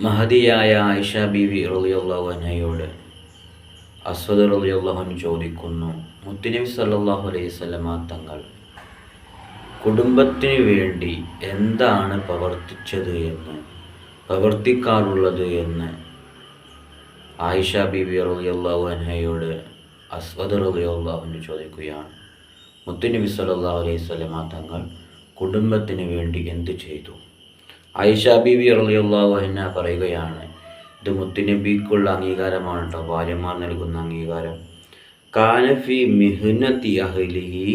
മഹദിയായ ആയിഷ ബീവി റളിയല്ലാഹു അൻഹയോട് അസ്വദ് റളിയല്ലാഹു അൻഹു ചോദിക്കുന്നു, മുത്തുനബി സല്ലല്ലാഹു അലൈഹി വസല്ലമ തങ്ങൾ കുടുംബത്തിന് വേണ്ടി എന്താണ് പ്രവർത്തിക്കാറുള്ളത് എന്ന് ആയിഷ ബീവി റളിയല്ലാഹു അൻഹയോട് അസ്വദ് റളിയല്ലാഹു അൻഹു ചോദിക്കുകയാണ്. മുത്തുനബി സല്ലല്ലാഹു അലൈഹി വസല്ലമ തങ്ങൾ കുടുംബത്തിന് വേണ്ടി എന്ത് ചെയ്തു? ആയിഷ ബീവി റളിയല്ലാഹു അൻഹ പറയുകയാണ്, ഇത് മുത്തുനബിക്കുള്ള അംഗീകാരമാണ് കേട്ടോ, ഭാര്യമാർ നൽകുന്ന അംഗീകാരം. കാന ഫി മിഹ്നതി അഹ്ലിഹി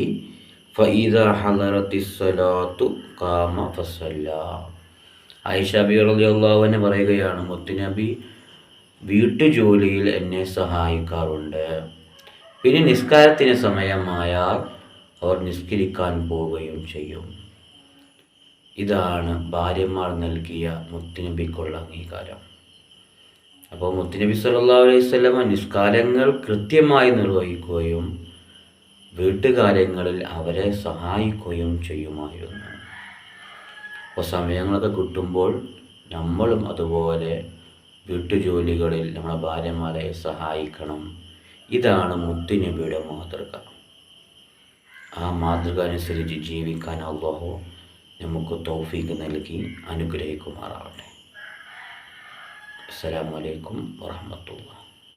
ഫഇദാ ഹളറത്തിസ് സ്വലാത്തു ഖാമ ഫസല്ലാ. ആയിഷ ബീവി റളിയല്ലാഹു അൻഹ പറയുകയാണ്, മുത്തുനബി വീട്ടുജോലിയിൽ എന്നെ സഹായിക്കാറുണ്ട്. പിന്നെ നിസ്കാരത്തിന് സമയമായാൽ അവർ നിസ്കരിക്കാൻ പോവുകയും ചെയ്യും. ഇതാണ് ഭാര്യമാർ നൽകിയ മുത്തുനബിക്കുള്ള അംഗീകാരം. അപ്പോൾ മുത്തുനബി സല്ലല്ലാഹു അലൈഹി വസല്ലമ നിസ്കാരങ്ങൾ കൃത്യമായി നിർവഹിക്കുകയും വീട്ടുകാര്യങ്ങളിൽ അവരെ സഹായിക്കുകയും ചെയ്യുമായിരുന്നു. അപ്പോൾ സമയങ്ങളൊക്കെ കിട്ടുമ്പോൾ നമ്മളും അതുപോലെ വീട്ടുജോലികളിൽ നമ്മളെ ഭാര്യമാരെ സഹായിക്കണം. ഇതാണ് മുത്തുനബിയുടെ മാതൃക. ആ മാതൃക അനുസരിച്ച് ജീവിക്കാൻ അല്ലാഹു നമുക്ക് തൗഫീഖ് നൽകി അനുഗ്രഹിക്കുമാറാവട്ടെ. അസ്സലാമു അലൈക്കും വറഹ്മത്തുള്ളാഹി.